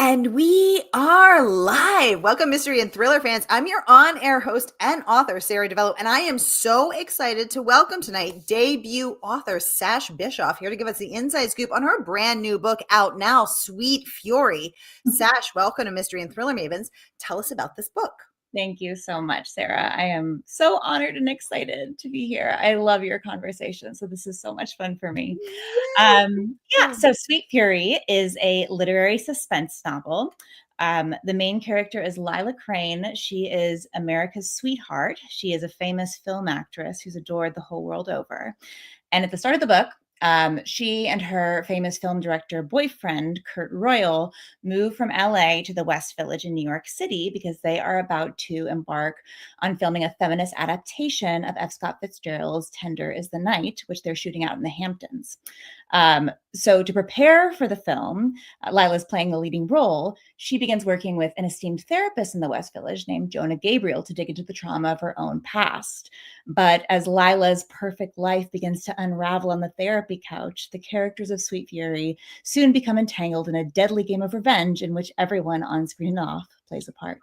And we are live. Welcome, mystery and thriller fans. I'm your on-air host and author, Sara DiVello, and I am so excited to welcome tonight debut author Sash Bischoff here to give us the inside scoop on her brand new book out now, Sweet Fury. Sash, welcome to Mystery and Thriller Mavens. Tell us about this book. Thank you so much, Sarah. I am so honored and excited to be here. I love your conversation, so this is so much fun for me. So Sweet Fury is a literary suspense novel. The main character is Lila Crayne. She is America's sweetheart. She is a famous film actress who's adored the whole world over. And at the start of the book, she and her famous film director boyfriend, Kurt Royall, move from LA to the West Village in New York City because they are about to embark on filming a feminist adaptation of F. Scott Fitzgerald's Tender is the Night, which they're shooting out in the Hamptons. So to prepare for the film, Lila's playing the leading role. She begins working with an esteemed therapist in the West Village named Jonah Gabriel to dig into the trauma of her own past. But as Lila's perfect life begins to unravel on the therapy couch, the characters of Sweet Fury soon become entangled in a deadly game of revenge in which everyone on screen and off plays a part.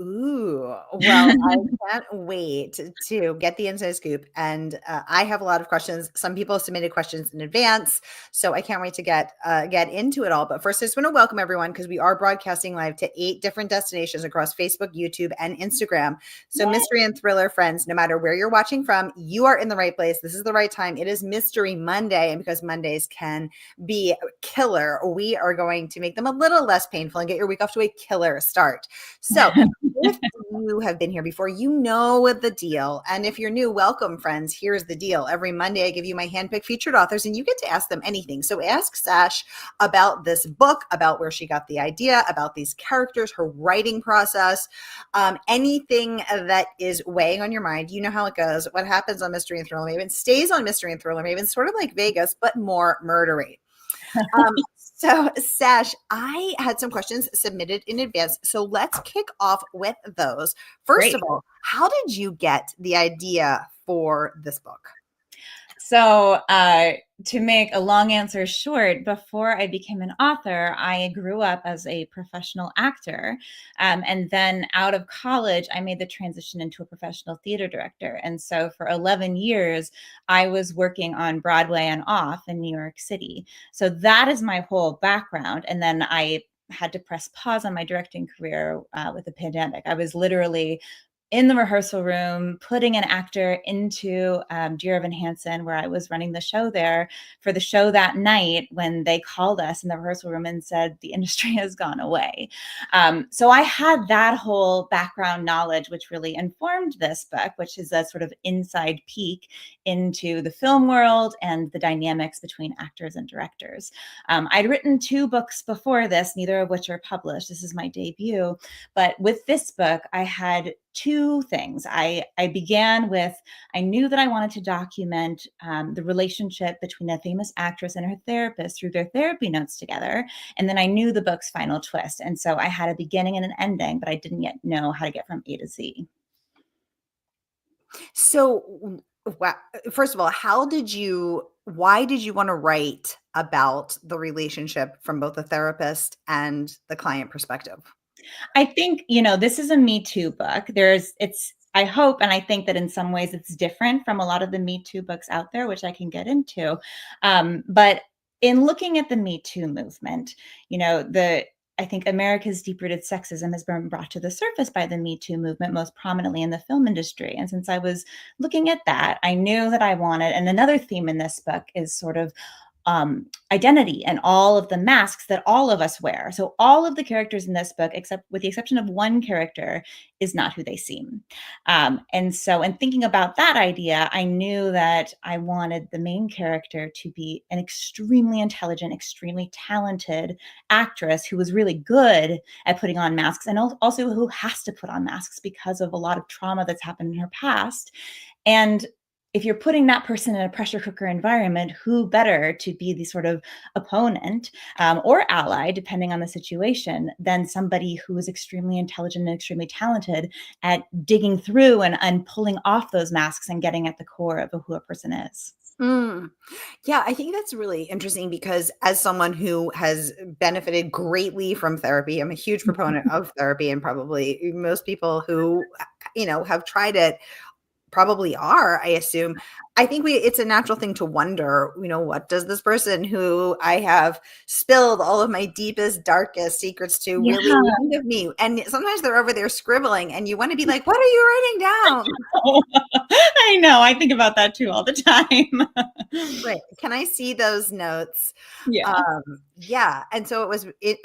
Ooh, well, I can't wait to get the inside scoop. And I have a lot of questions. Some people submitted questions in advance, so I can't wait to get into it all. But first, I just want to welcome everyone because we are broadcasting live to 8 different destinations across Facebook, YouTube, and Instagram. So, mystery and thriller friends, no matter where you're watching from, you are in the right place. This is the right time. It is Mystery Monday, and because Mondays can be killer, we are going to make them a little less painful and get your week off to a killer start. So, if you have been here before, you know the deal. And if you're new, welcome, friends. Here's the deal. Every Monday, I give you my handpicked featured authors, and you get to ask them anything. So ask Sash about this book, about where she got the idea, about these characters, her writing process, anything that is weighing on your mind. You know how it goes. What happens on Mystery and Thriller Maven stays on Mystery and Thriller Maven, sort of like Vegas, but more murdery. So, Sash, I had some questions submitted in advance. So let's kick off with those. First of all, how did you get the idea for this book? So to make a long answer short, before I became an author, I grew up as a professional actor. And then out of college, I made the transition into a professional theater director. And so for 11 years, I was working on Broadway and off in New York City. So that is my whole background. And then I had to press pause on my directing career with the pandemic. I was literally in the rehearsal room, putting an actor into Dear Evan Hansen, where I was running the show there for the show that night when they called us in the rehearsal room and said, the industry has gone away. So I had that whole background knowledge, which really informed this book, which is a sort of inside peek into the film world and the dynamics between actors and directors. I'd written 2 books before this, neither of which are published. This is my debut. But with this book, I had 2 things. I began with, I knew that I wanted to document the relationship between a famous actress and her therapist through their therapy notes together. And then I knew the book's final twist. And so I had a beginning and an ending, but I didn't yet know how to get from A to Z. So, first of all, why did you want to write about the relationship from both the therapist and the client perspective? I think, this is a Me Too book. I hope, and I think that in some ways it's different from a lot of the Me Too books out there, which I can get into. But in looking at the Me Too movement, I think America's deep-rooted sexism has been brought to the surface by the Me Too movement, most prominently in the film industry. And since I was looking at that, I knew that I wanted, and another theme in this book is sort of identity and all of the masks that all of us wear. So all of the characters in this book, except with the exception of one character, is not who they seem. And so in thinking about that idea, I knew that I wanted the main character to be an extremely intelligent, extremely talented actress who was really good at putting on masks and also who has to put on masks because of a lot of trauma that's happened in her past. And if you're putting that person in a pressure cooker environment, who better to be the sort of opponent or ally, depending on the situation, than somebody who is extremely intelligent and extremely talented at digging through and pulling off those masks and getting at the core of who a person is. Mm. Yeah, I think that's really interesting because as someone who has benefited greatly from therapy, I'm a huge proponent of therapy, and probably most people who, have tried it probably are, I assume. I think it's a natural thing to wonder, what does this person who I have spilled all of my deepest, darkest secrets to really Yeah. think of me? And sometimes they're over there scribbling, and you want to be like, what are you writing down? I know. I think about that too all the time. Right. Can I see those notes? Yeah. Yeah. And so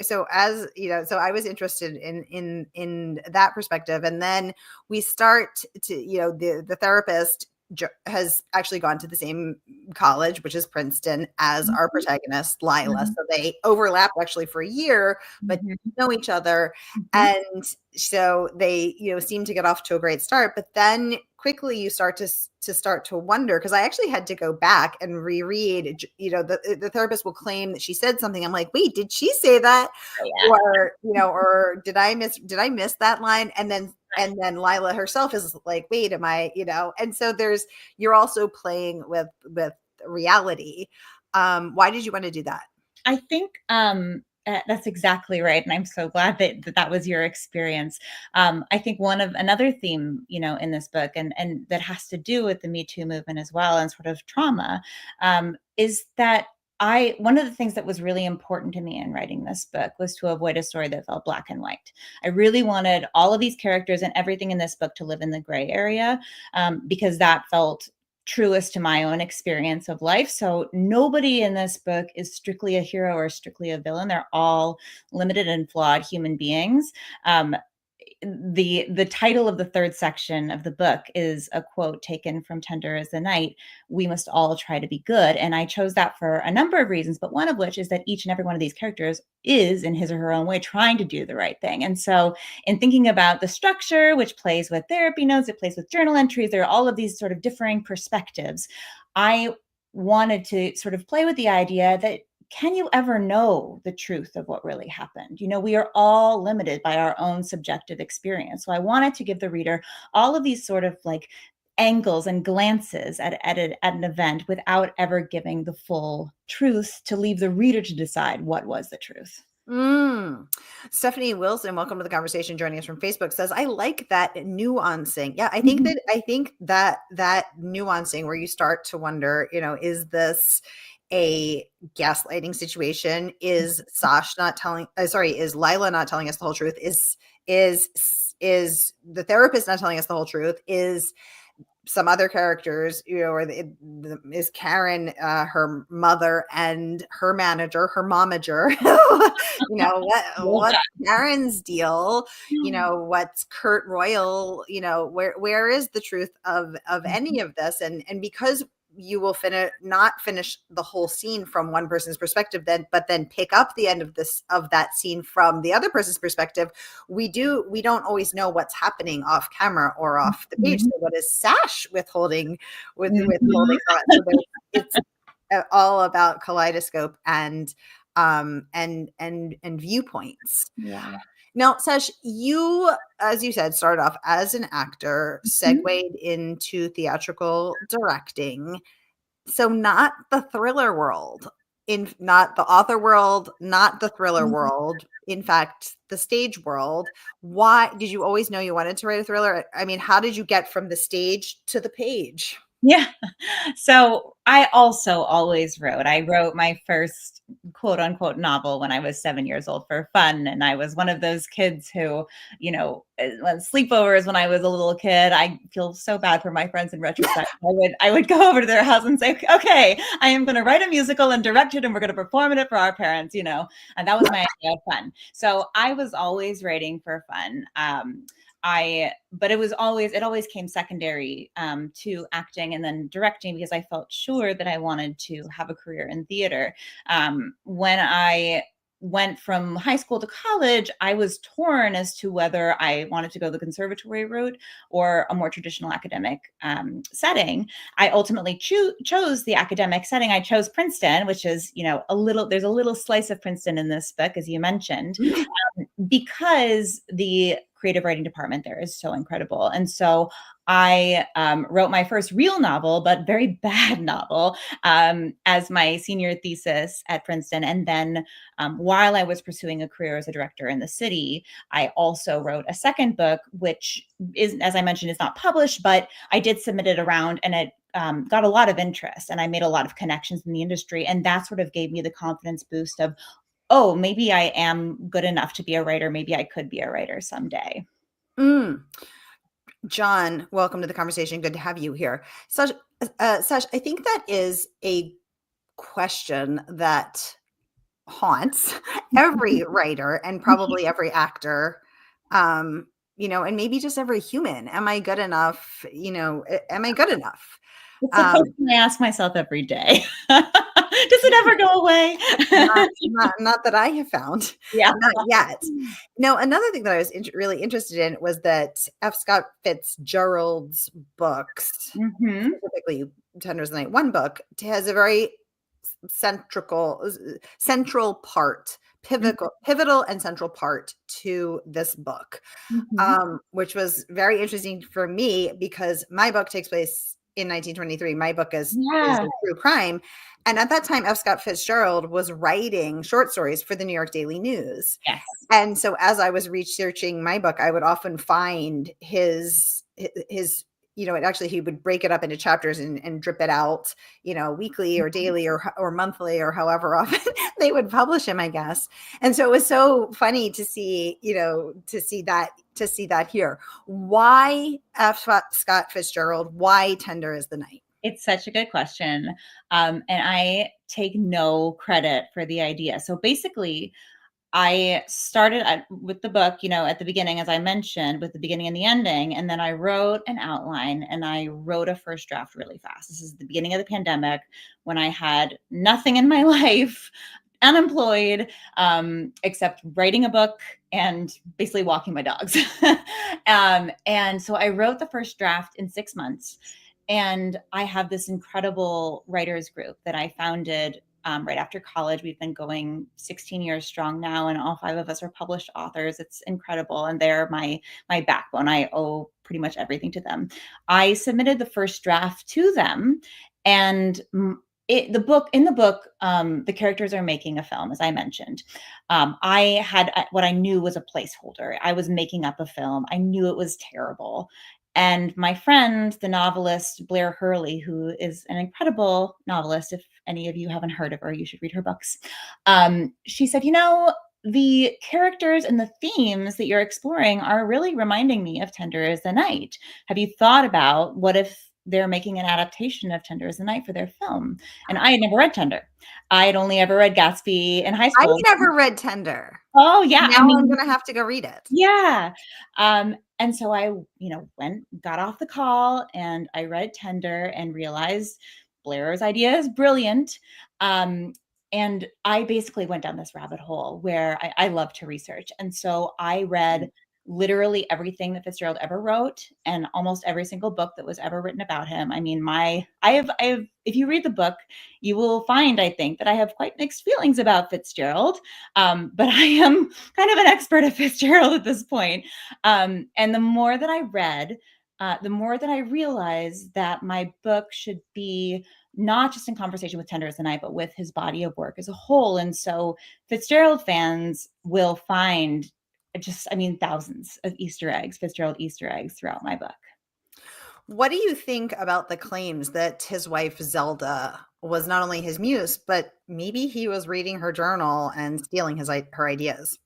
so as so I was interested in that perspective. And then we start to, the therapist has actually gone to the same college, which is Princeton, as our Mhm. protagonist, Lila. Mhm. So they overlapped actually for a year, but Mhm. know each other. Mhm. And so they, seem to get off to a great start, but then quickly you start to wonder, because I actually had to go back and reread. The therapist will claim that she said something. I'm like, wait, did she say that? Oh, yeah. Or did I miss that line? And then Lila herself is like, wait, am I, and so you're also playing with reality. Why did you want to do that? I think that's exactly right, and I'm so glad that was your experience. I think another theme, in this book, and that has to do with the Me Too movement as well, and sort of trauma, is that one of the things that was really important to me in writing this book was to avoid a story that felt black and white. I really wanted all of these characters and everything in this book to live in the gray area, because that felt truest to my own experience of life. So nobody in this book is strictly a hero or strictly a villain. They're all limited and flawed human beings. Um, the title of the third section of the book is a quote taken from Tender as the Night. We must all try to be good. And I chose that for a number of reasons, but one of which is that each and every one of these characters is, in his or her own way, trying to do the right thing. And so, in thinking about the structure, which plays with therapy notes, it plays with journal entries, there are all of these sort of differing perspectives. I wanted to sort of play with the idea that, can you ever know the truth of what really happened? We are all limited by our own subjective experience. So I wanted to give the reader all of these sort of like angles and glances at an event without ever giving the full truth, to leave the reader to decide what was the truth. Mm. Stephanie Wilson, welcome to the conversation, joining us from Facebook, says, I like that nuancing. Yeah, Mhm. I think that nuancing where you start to wonder, is this a gaslighting situation? Is is Lila not telling us the whole truth? Is the therapist not telling us the whole truth? Is some other characters, or is Karen, her mother, and her manager, her momager, Love what's that. Karen's deal? What's Kurt Royall? Where is the truth of any of this? And because you will not finish the whole scene from one person's perspective, but then pick up the end of that scene from the other person's perspective, we don't always know what's happening off camera or off the page. So Mhm. what is Sash withholding Mhm. from it? So it's all about kaleidoscope and viewpoints. Yeah. Now, Sash, you, as you said, started off as an actor, segued Mhm. into theatrical directing. So not the thriller world, not the author world, not the thriller Mhm. world. In fact, the stage world. Why did you always know you wanted to write a thriller? I mean, how did you get from the stage to the page? Yeah. So I also always wrote. I wrote my first quote unquote novel when I was 7 years old for fun. And I was one of those kids who, when sleepovers when I was a little kid, I feel so bad for my friends in retrospect. I would go over to their house and say, okay, I am going to write a musical and direct it, and we're going to perform it for our parents, and that was my idea of fun. So I was always writing for fun. But it always came secondary to acting and then directing, because I felt sure that I wanted to have a career in theater. When I went from high school to college, I was torn as to whether I wanted to go the conservatory route or a more traditional academic setting. I ultimately chose the academic setting. I chose Princeton, which is, there's a little slice of Princeton in this book, as you mentioned, because the creative writing department there is so incredible. And so I wrote my first real novel, but very bad novel, as my senior thesis at Princeton. And then while I was pursuing a career as a director in the city, I also wrote a second book, which is, as I mentioned, is not published, but I did submit it around, and it got a lot of interest, and I made a lot of connections in the industry. And that sort of gave me the confidence boost of, oh, maybe I am good enough to be a writer. Maybe I could be a writer someday. Mm. John, welcome to the conversation. Good to have you here. Sash, Sash, I think that is a question that haunts every writer and probably every actor, and maybe just every human. Am I good enough? Am I good enough? It's a question I ask myself every day. Does it ever go away? Not that I have found. Yeah. Not yet. No, another thing that I was really interested in was that F. Scott Fitzgerald's books, specifically Tender as the Night, one book, has a very central part, pivotal and central part to this book, which was very interesting for me because my book takes place in 1923. My book is a true crime. And at that time, F. Scott Fitzgerald was writing short stories for the New York Daily News. Yes. And so as I was researching my book, I would often find his he would break it up into chapters and drip it out, weekly or daily or monthly or however often they would publish him, I guess. And so it was so funny to see that here. Why F. Scott Fitzgerald? Why Tender as the Night? It's such a good question. And I take no credit for the idea. So basically, I started with the book, at the beginning, as I mentioned, with the beginning and the ending. And then I wrote an outline and I wrote a first draft really fast. This is the beginning of the pandemic when I had nothing in my life, unemployed, except writing a book and basically walking my dogs. And so I wrote the first draft in 6 months. And I have this incredible writers group that I founded right after college. We've been going 16 years strong now, and all 5 of us are published authors. It's incredible, and they're my backbone. I owe pretty much everything to them. I submitted the first draft to them, and the book, the characters are making a film, as I mentioned. I had what I knew was a placeholder. I was making up a film. I knew it was terrible. And my friend, the novelist Blair Hurley, who is an incredible novelist, if any of you haven't heard of her, you should read her books. She said, the characters and the themes that you're exploring are really reminding me of Tender as the Night. Have you thought about what if they're making an adaptation of Tender as the Night for their film? And I had never read Tender. I had only ever read Gatsby in high school. I never read Tender. Oh, yeah. Now I'm going to have to go read it. Yeah. And so I, got off the call and I read Tender and realized Blair's idea is brilliant. And I basically went down this rabbit hole where I love to research. And so I read literally everything that Fitzgerald ever wrote and almost every single book that was ever written about him. I mean, I have, if you read the book, you will find, I think, that I have quite mixed feelings about Fitzgerald. But I am kind of an expert at Fitzgerald at this point. And the more that I read, the more that I realized that my book should be not just in conversation with Tender as the Night, but with his body of work as a whole. And so Fitzgerald fans will find thousands of Fitzgerald Easter eggs throughout my book. What do you think about the claims that his wife Zelda was not only his muse, but maybe he was reading her journal and stealing her ideas?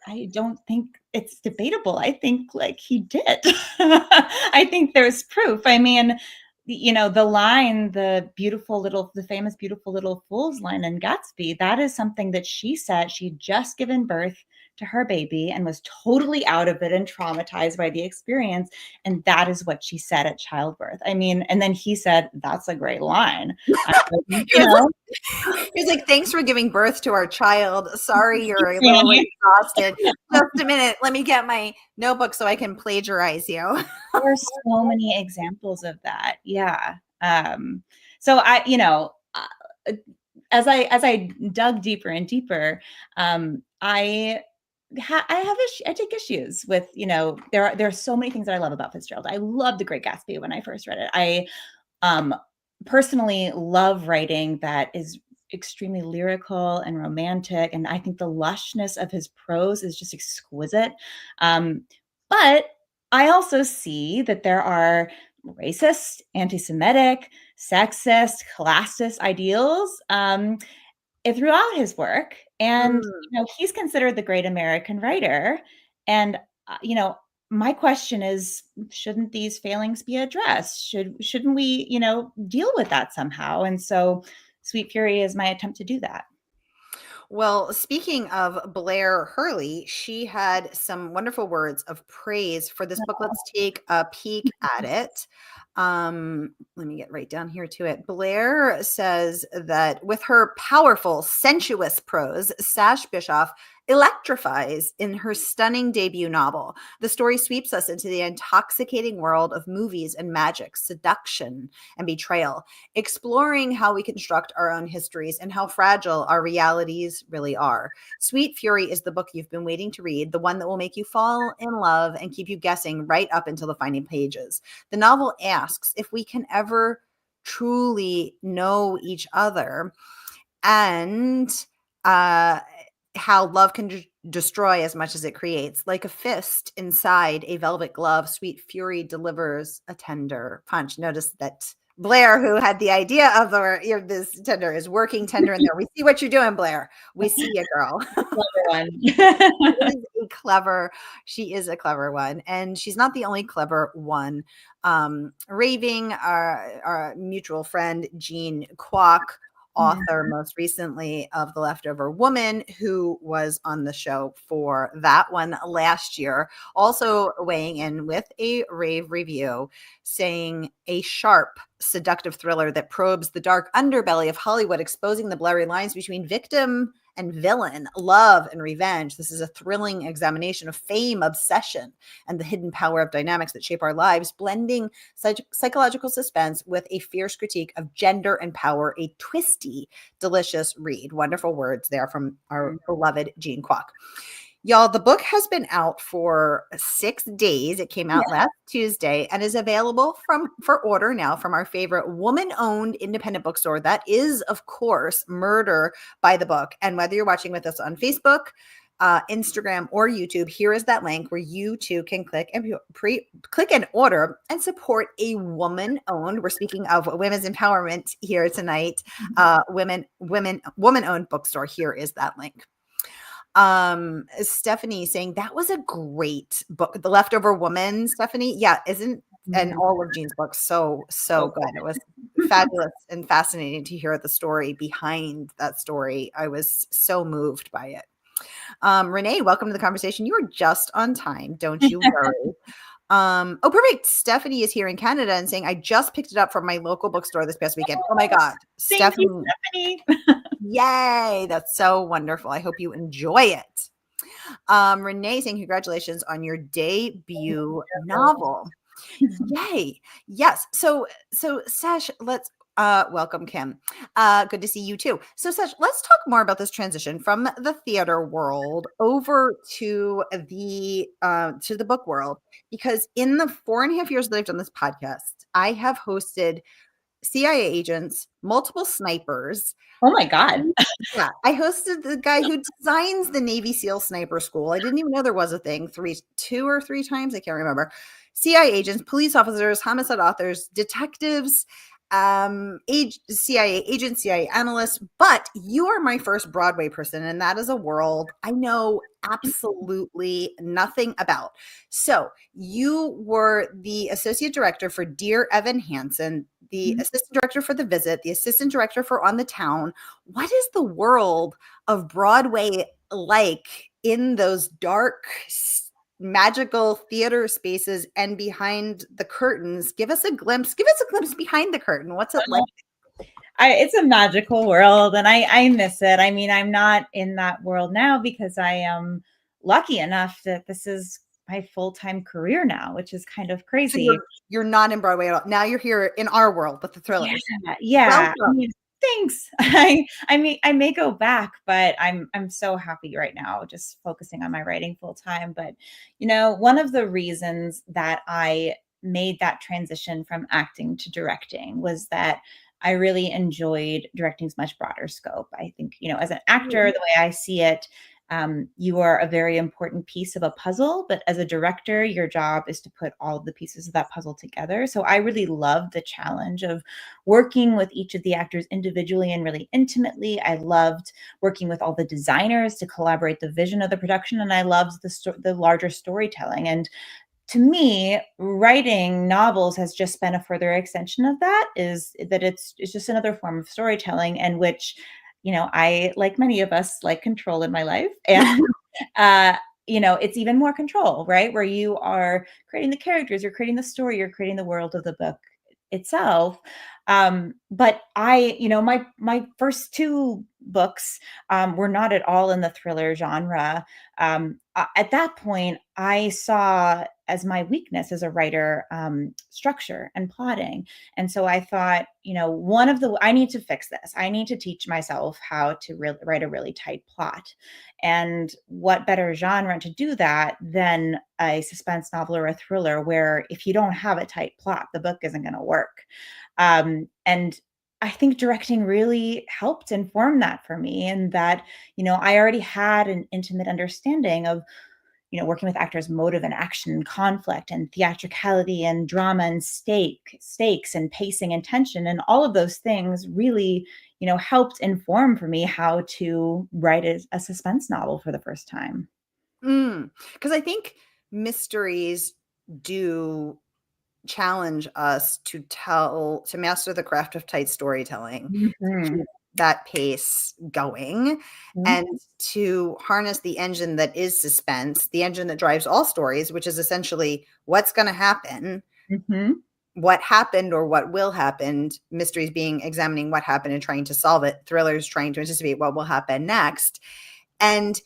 I don't think it's debatable. I think he did. I think there's proof. I mean, the line, the famous beautiful little fool's line in Gatsby, that is something that she said. She'd just given birth to her baby and was totally out of it and traumatized by the experience. And that is what she said at childbirth. I mean, and then he said, that's a great line. He's like, thanks for giving birth to our child. Sorry, you're a little exhausted. Just a minute. Let me get my notebook so I can plagiarize you. There are so many examples of that. Yeah. So as I dug deeper and deeper, I I take issues with, there are so many things that I love about Fitzgerald. I love The Great Gatsby when I first read it. I um, personally love writing that is extremely lyrical and romantic, and I think the lushness of his prose is just exquisite. But I also see that there are racist, anti-Semitic, sexist, classist ideals throughout his work. And, Mm. he's considered the great American writer. And, my question is, shouldn't these failings be addressed? Shouldn't we, deal with that somehow? And so Sweet Fury is my attempt to do that. Well, speaking of Blair Hurley, she had some wonderful words of praise for this book. Let's take a peek at it. Let me get right down here to it. Blair says that with her powerful, sensuous prose, Sash Bischoff electrifies in her stunning debut novel. The story sweeps us into the intoxicating world of movies and magic, seduction and betrayal, exploring how we construct our own histories and how fragile our realities really are. Sweet Fury is the book you've been waiting to read, the one that will make you fall in love and keep you guessing right up until the final pages. The novel asks if we can ever truly know each other, and how love can destroy as much as it creates. Like a fist inside a velvet glove, Sweet Fury delivers a tender punch. Notice that Blair, who had the idea of this tender, is working tender in there. We see what you're doing, Blair. We see you, girl. One. She is a clever one. And she's not the only clever one. Raving, our mutual friend, Jean Kwok, author most recently of The Leftover Woman, who was on the show for that one last year, also weighing in with a rave review, saying a sharp, seductive thriller that probes the dark underbelly of Hollywood, exposing the blurry lines between victim and villain, love and revenge. This is a thrilling examination of fame, obsession, and the hidden power of dynamics that shape our lives, blending psychological suspense with a fierce critique of gender and power. A twisty, delicious read. Wonderful words there from our beloved Jean Kwok. Y'all, the book has been out for 6 days. It came out last Tuesday and is available for order now from our favorite woman-owned independent bookstore. That is, of course, Murder by the Book. And whether you're watching with us on Facebook, Instagram, or YouTube, here is that link where you too can click and order and support a woman-owned. We're speaking of women's empowerment here tonight. Woman-owned bookstore. Here is that link. Stephanie saying that was a great book, The Leftover Woman. Stephanie, yeah, and all of Jean's books so good. It was fabulous and fascinating to hear the story behind that story. I was so moved by it. Renee, welcome to the conversation. You are just on time, don't you worry. Oh, perfect. Stephanie is here in Canada and saying, I just picked it up from my local bookstore this past weekend. Oh my God. Thank you, Stephanie. Yay. That's so wonderful. I hope you enjoy it. Renee saying, congratulations on your debut novel. Yay. Yes. So Sash, let's welcome Kim. Good to see you too. So Sash, let's talk more about this transition from the theater world over to the book world, because in the 4.5 years that I've done this podcast, I have hosted CIA agents, multiple snipers. Oh my God. Yeah, I hosted the guy who designs the Navy SEAL sniper school. I didn't even know there was a thing. 2 or 3 times, I can't remember. CIA agents, police officers, homicide authors, detectives, CIA agents, CIA analysts. But you are my first Broadway person, and that is a world I know absolutely nothing about. So you were the associate director for Dear Evan Hansen, the assistant director for The Visit, the assistant director for On the Town. What is the world of Broadway like in those dark, magical theater spaces and behind the curtains? Give us a glimpse behind the curtain. What's it like? It's a magical world, and I miss it. I mean, I'm not in that world now because I am lucky enough that this is my full-time career now, which is kind of crazy. So you're not in Broadway at all. Now you're here in our world with the thrillers. Yeah. I mean, Thanks. I may go back, but I'm so happy right now just focusing on my writing full time. But one of the reasons that I made that transition from acting to directing was that I really enjoyed directing's much broader scope. I think, as an actor, the way I see it, you are a very important piece of a puzzle, but as a director, your job is to put all of the pieces of that puzzle together. So I really love the challenge of working with each of the actors individually and really intimately. I loved working with all the designers to collaborate the vision of the production, and I loved the larger storytelling. And to me, writing novels has just been a further extension of that, is that it's just another form of storytelling, and which, I, like many of us, like control in my life. And uh, it's even more control, right? Where you are creating the characters, you're creating the story, you're creating the world of the book itself. But my first two books were not at all in the thriller genre. At that point, I saw as my weakness as a writer, structure and plotting. And so I thought, I need to fix this. I need to teach myself how to write a really tight plot. And what better genre to do that than a suspense novel or a thriller, where if you don't have a tight plot, the book isn't going to work. And I think directing really helped inform that for me, and that, I already had an intimate understanding of, working with actors' motive and action and conflict and theatricality and drama and stakes and pacing and tension. And all of those things really, helped inform for me how to write a suspense novel for the first time. Because I think mysteries do challenge us to master the craft of tight storytelling, to Mhm. keep that pace going, Mhm. and to harness the engine that is suspense, the engine that drives all stories, which is essentially what's going to happen, Mhm. what happened or what will happen. Mysteries being examining what happened and trying to solve it. Thrillers trying to anticipate what will happen next. And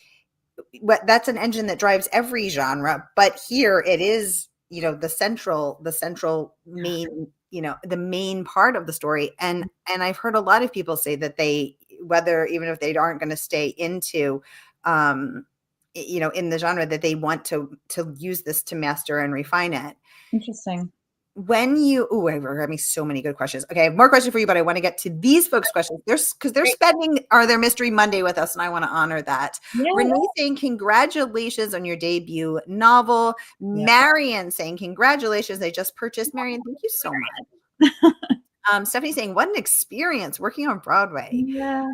that's an engine that drives every genre, but here it is, the central main, the main part of the story. And I've heard a lot of people say that even if they aren't going to stay into, um in the genre, that they want to use this to master and refine it. Interesting. I've got so many good questions. Okay, I have more questions for you, but I want to get to these folks' questions. Because they're Great. spending their Mystery Monday with us, and I want to honor that. Yeah. Renee saying, congratulations on your debut novel. Yeah. Marion saying, congratulations, I just purchased. Marion, thank you so much. Stephanie saying, what an experience working on Broadway. Yeah.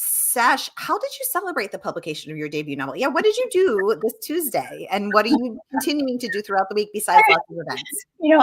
Sash, how did you celebrate the publication of your debut novel? Yeah, what did you do this Tuesday? And what are you continuing to do throughout the week besides lots of events?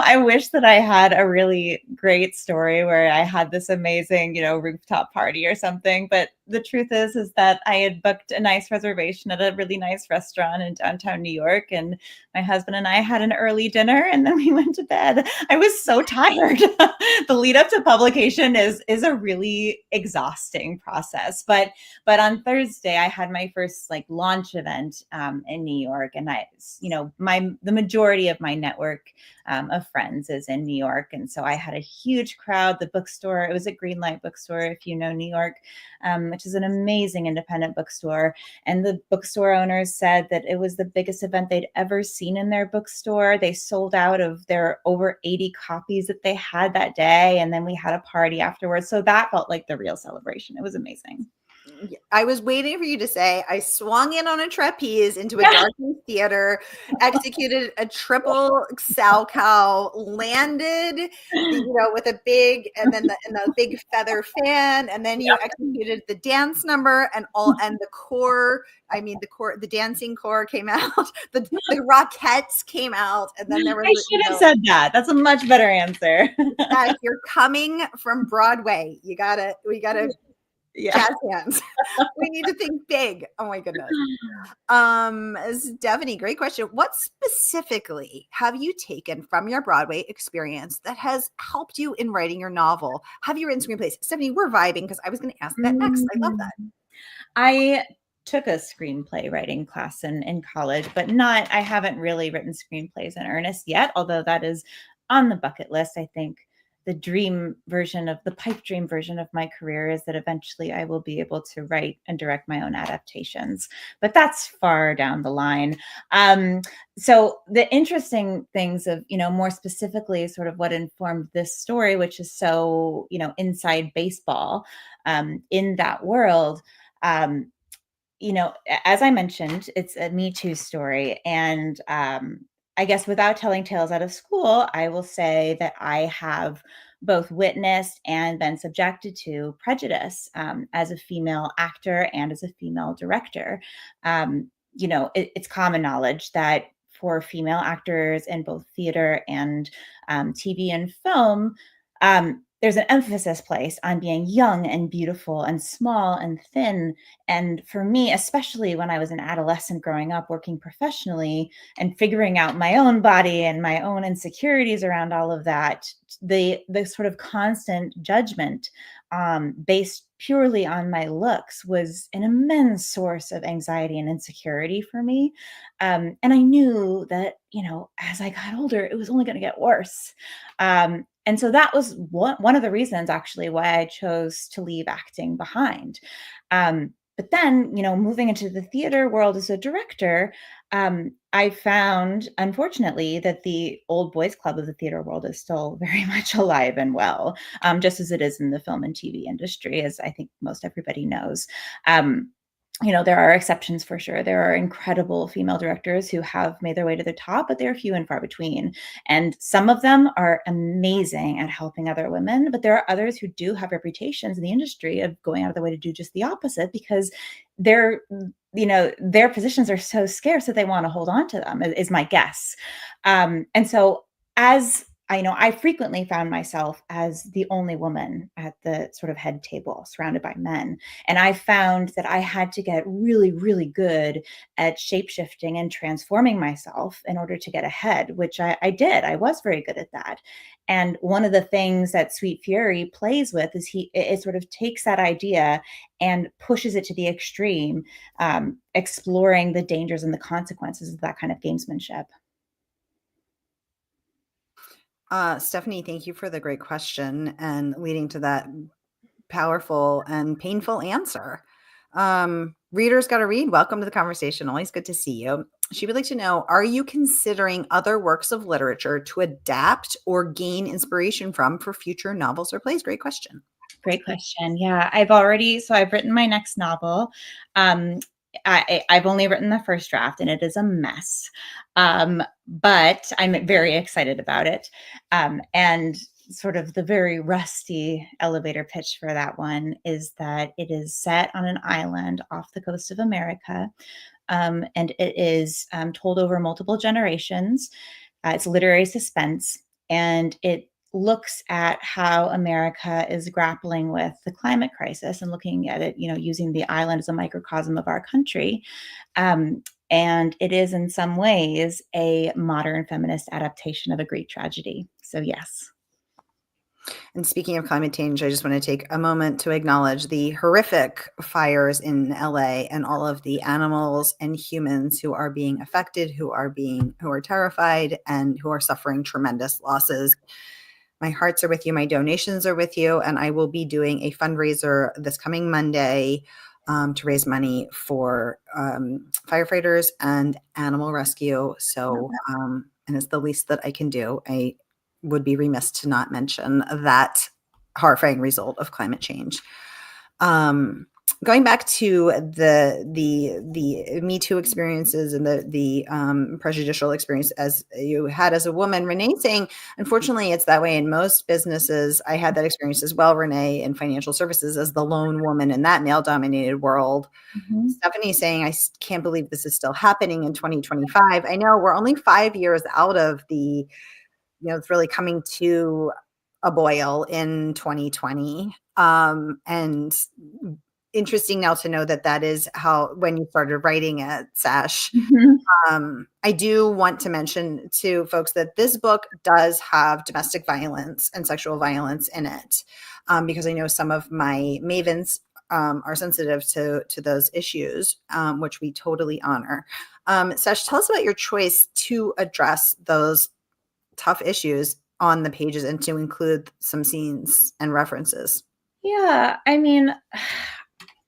I wish that I had a really great story where I had this amazing, rooftop party or something. But the truth is that I had booked a nice reservation at a really nice restaurant in downtown New York. And my husband and I had an early dinner, and then we went to bed. I was so tired. The lead up to publication is a really exhausting process. But on Thursday, I had my first launch event in New York. And the majority of my network of friends is in New York. And so I had a huge crowd. The bookstore, it was a Greenlight bookstore, if you know New York, which is an amazing independent bookstore. And the bookstore owners said that it was the biggest event they'd ever seen in their bookstore. They sold out of their over 80 copies that they had that day. And then we had a party afterwards. So that felt like the real celebration. It was amazing. I was waiting for you to say, I swung in on a trapeze into a darkened theater, executed a triple sow cow, landed, with a big, and the big feather fan, and then you executed the dance number and the core. I mean, the dancing core came out, the Rockettes came out, and then there was. I should have said that. That's a much better answer. If you're coming from Broadway, we gotta jazz hands. We need to think big. Oh my goodness. Stephanie, great question. What specifically have you taken from your Broadway experience that has helped you in writing your novel? Have you written screenplays? Stephanie, we're vibing because I was going to ask that next. I love that. I took a screenplay writing class in college, but I haven't really written screenplays in earnest yet, although that is on the bucket list. I think dream version of the pipe dream version of my career is that eventually I will be able to write and direct my own adaptations, but that's far down the line. So the interesting things of, more specifically sort of what informed this story, which is so, inside baseball, in that world, as I mentioned, it's a Me Too story. And I guess without telling tales out of school, I will say that I have both witnessed and been subjected to prejudice as a female actor and as a female director. It's common knowledge that for female actors in both theater and TV and film, there's an emphasis placed on being young and beautiful and small and thin. And for me, especially when I was an adolescent growing up, working professionally and figuring out my own body and my own insecurities around all of that, the sort of constant judgment based purely on my looks was an immense source of anxiety and insecurity for me. And I knew that, as I got older, it was only going to get worse. And so that was one of the reasons, actually, why I chose to leave acting behind. But then, moving into the theater world as a director, I found, unfortunately, that the old boys club of the theater world is still very much alive and well, just as it is in the film and TV industry, as I think most everybody knows. There are exceptions for sure. There are incredible female directors who have made their way to the top, but they're few and far between. And some of them are amazing at helping other women, but there are others who do have reputations in the industry of going out of their way to do just the opposite because their positions are so scarce that they want to hold on to them, is my guess. And so as I frequently found myself as the only woman at the sort of head table surrounded by men. And I found that I had to get really, really good at shapeshifting and transforming myself in order to get ahead, which I did. I was very good at that. And one of the things that Sweet Fury plays with is it sort of takes that idea and pushes it to the extreme, exploring the dangers and the consequences of that kind of gamesmanship. Stephanie, thank you for the great question and leading to that powerful and painful answer. Readers Gotta Read, welcome to the conversation. Always good to see you. She would like to know, are you considering other works of literature to adapt or gain inspiration from for future novels or plays? Great question. Great question. Yeah, I've written my next novel. I've only written the first draft and it is a mess. But I'm very excited about it. And sort of the very rusty elevator pitch for that one is that it is set on an island off the coast of America. And it is told over multiple generations. It's literary suspense, and it looks at how America is grappling with the climate crisis and looking at it, using the island as a microcosm of our country. And it is in some ways a modern feminist adaptation of a Greek tragedy. So yes. And speaking of climate change, I just want to take a moment to acknowledge the horrific fires in LA and all of the animals and humans who are being affected, who are terrified, and who are suffering tremendous losses. My hearts are with you. My donations are with you. And I will be doing a fundraiser this coming Monday to raise money for firefighters and animal rescue. So, and it's the least that I can do. I would be remiss to not mention that horrifying result of climate change. Going back to the Me Too experiences and the prejudicial experience as you had as a woman, Renee saying, unfortunately, it's that way in most businesses. I had that experience as well, Renee, in financial services as the lone woman in that male-dominated world. Mm-hmm. Stephanie saying, I can't believe this is still happening in 2025. I know we're only 5 years out of the, it's really coming to a boil in 2020. And interesting now to know that is how, when you started writing it, Sash. Mm-hmm. I do want to mention to folks that this book does have domestic violence and sexual violence in it, because I know some of my mavens are sensitive to those issues, which we totally honor. Sash, tell us about your choice to address those tough issues on the pages and to include some scenes and references? Yeah, I mean,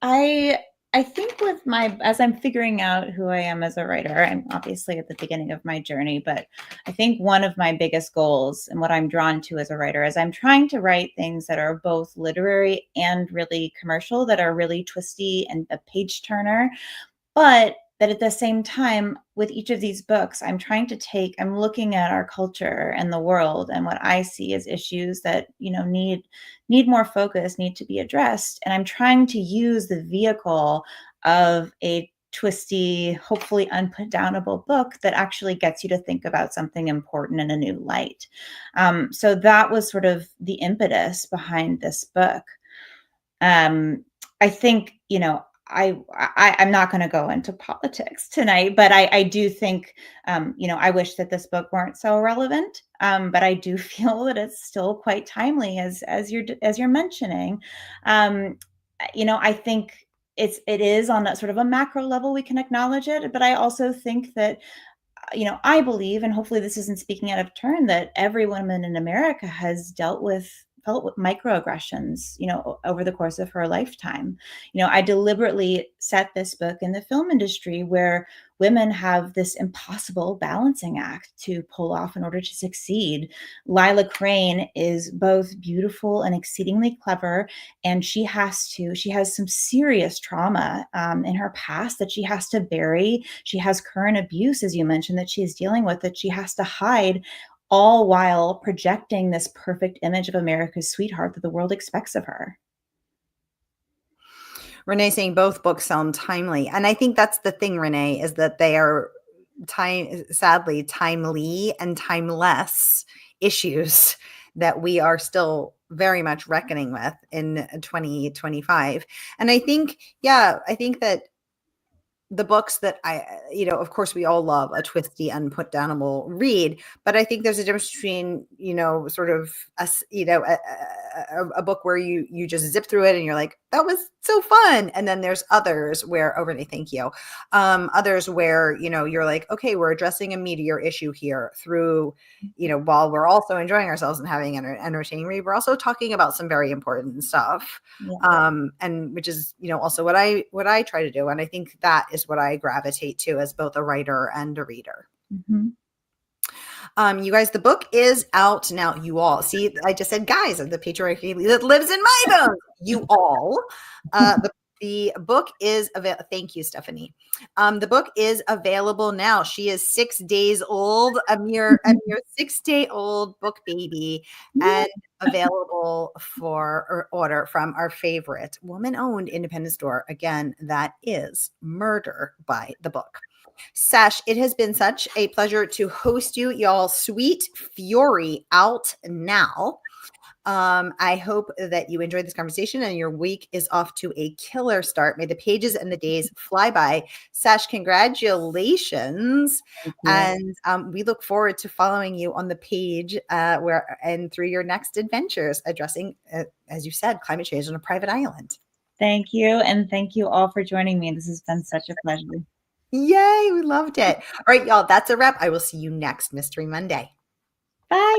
I think with as I'm figuring out who I am as a writer, I'm obviously at the beginning of my journey, but I think one of my biggest goals and what I'm drawn to as a writer is I'm trying to write things that are both literary and really commercial, that are really twisty and a page turner, but that at the same time, with each of these books, I'm looking at our culture and the world and what I see as issues that, need more focus, need to be addressed. And I'm trying to use the vehicle of a twisty, hopefully unputdownable book that actually gets you to think about something important in a new light. So that was sort of the impetus behind this book. I think, I'm not going to go into politics tonight, but I do think, I wish that this book weren't so relevant. But I do feel that it's still quite timely, as you're mentioning. I think it is on a sort of a macro level we can acknowledge it, but I also think that I believe, and hopefully this isn't speaking out of turn, that every woman in America has felt with microaggressions, over the course of her lifetime. I deliberately set this book in the film industry where women have this impossible balancing act to pull off in order to succeed. Lila Crayne is both beautiful and exceedingly clever, and she has some serious trauma in her past that she has to bury. She has current abuse, as you mentioned, that she's dealing with, that she has to hide, all while projecting this perfect image of America's sweetheart that the world expects of her. Renee saying both books sound timely. And I think that's the thing, Renee, is that they are sadly timely and timeless issues that we are still very much reckoning with in 2025. And I think that the books that of course we all love a twisty, unputdownable read, but I think there's a difference between, sort of a book where you just zip through it and you're like, that was so fun. And then there's others where, Renee, thank you. Others where, you're like, okay, we're addressing a meatier issue here through, while we're also enjoying ourselves and having an entertaining read, we're also talking about some very important stuff. Yeah. And which is, also what I try to do. And I think that is what I gravitate to as both a writer and a reader. Mm-hmm. You guys, the book is out now. You all see, I just said, guys, the patriarchy that lives in my bones. You all, the book is available. Thank you, Stephanie. The book is available now. She is 6 days old, a mere 6-day-old book baby, and available for order from our favorite woman-owned independent store. Again, that is Murder by the Book. Sash, it has been such a pleasure to host you, y'all. Sweet Fury out now. I hope that you enjoyed this conversation and your week is off to a killer start. May the pages and the days fly by. Sash, congratulations. And we look forward to following you on the page and through your next adventures addressing, as you said, climate change on a private island. Thank you. And thank you all for joining me. This has been such a pleasure. Yay, we loved it. All right, y'all, that's a wrap. I will see you next Mystery Monday. Bye.